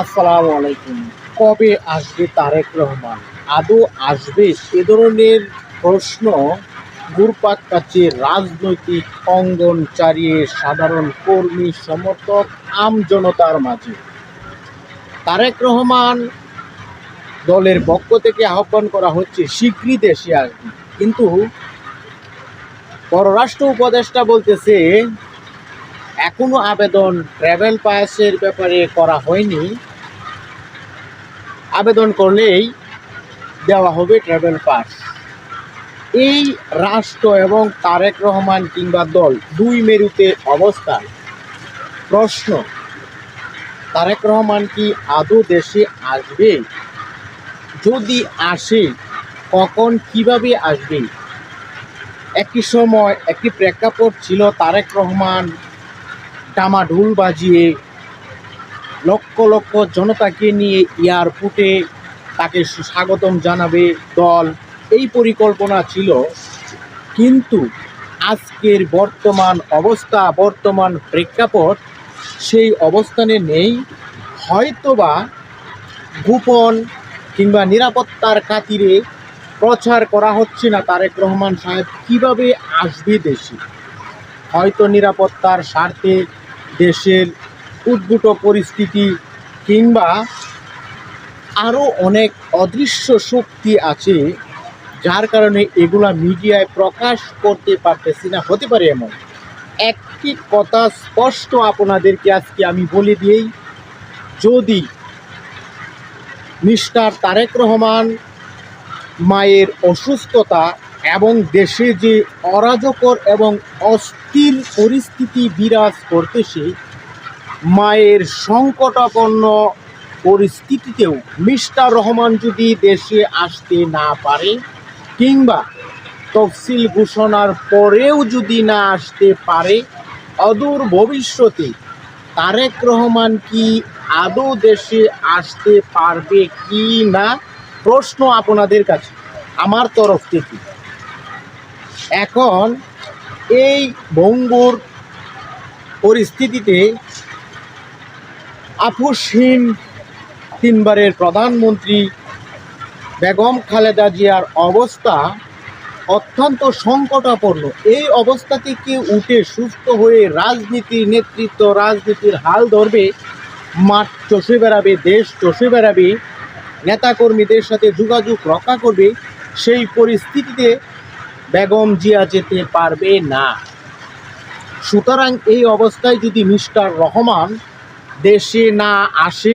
আসসালামু আলাইকুম। কবে আসবে তারেক রহমান? আদৌ আসবে? এ ধরনের প্রশ্ন ঘুরপাক খাচ্ছে রাজনৈতিক অঙ্গন ছাড়িয়ে সাধারণ কর্মী, সমর্থক, জনতার মাঝে। তারেক রহমান দলের পক্ষ থেকে আহ্বান করা হচ্ছে শীঘ্রই দেশে আসবে, কিন্তু পররাষ্ট্র উপদেষ্টা বলতেছে এখনো আবেদন ট্রাভেল পাসের ব্যাপারে করা হয়নি, আবেদন করলেই দেওয়া হবে ট্রাভেল পাস। এই রাষ্ট্র এবং তারেক রহমান কিংবা দল দুই মেরুতে অবস্থান। প্রশ্ন, তারেক রহমান কি আদৌ দেশে আসবে? যদি আসে, কখন, কিভাবে আসবে? একটি সময় একটি প্রেক্ষাপট ছিল, তারেক রহমান ডামাঢোল বাজিয়ে লক্ষ লক্ষ জনতাকে নিয়ে এয়ারপোর্টে তাকে স্বাগতম জানাবে দল, এই পরিকল্পনা ছিল। কিন্তু আজকের বর্তমান অবস্থা, বর্তমান প্রেক্ষাপট সেই অবস্থানে নেই। হয়তোবা গোপন কিংবা নিরাপত্তার খাতিরে প্রচার করা হচ্ছে না তারেক রহমান সাহেব কিভাবে আসবে দেশে। হয়তো নিরাপত্তার স্বার্থে দেশের উদ্ভূত পরিস্থিতি কিংবা আরও অনেক অদৃশ্য শক্তি আছে, যার কারণে এগুলা মিডিয়ায় প্রকাশ করতে পারতেছি না। হতে পারে এমন। একটি কথা স্পষ্ট আপনাদেরকে আজকে আমি বলে দিই, যদি মিস্টার তারেক রহমান মায়ের অসুস্থতা এবং দেশে যে অরাজকর এবং অস্থির পরিস্থিতি বিরাজ করতেছে, মায়ের সংকটাপন্ন পরিস্থিতিতেও মিস্টার রহমান যদি দেশে আসতে না পারে কিংবা তফসিল ঘোষণার পরেও যদি না আসতে পারে, অদূর ভবিষ্যতে তারেক রহমান কি আদৌ দেশে আসতে পারবে কি না, প্রশ্ন আপনাদের কাছে আমার তরফ থেকে। এখন এই ভঙ্গুর পরিস্থিতিতে আপোষহীন তিনবারের প্রধানমন্ত্রী বেগম খালেদা জিয়ার অবস্থা অত্যন্ত সংকটাপন্ন। এই অবস্থা থেকে উঠে সুস্থ হয়ে রাজনীতির নেতৃত্ব, রাজনীতির হাল ধরবে, মাঠ চষে বেড়াবে, দেশ চষে বেড়াবে, নেতাকর্মীদের সাথে যোগাযোগ রক্ষা করবে, সেই পরিস্থিতিতে বেগম জিয়া যেতে পারবে না। সুতরাং এই অবস্থায় যদি মিস্টার রহমান দেশে না আসে,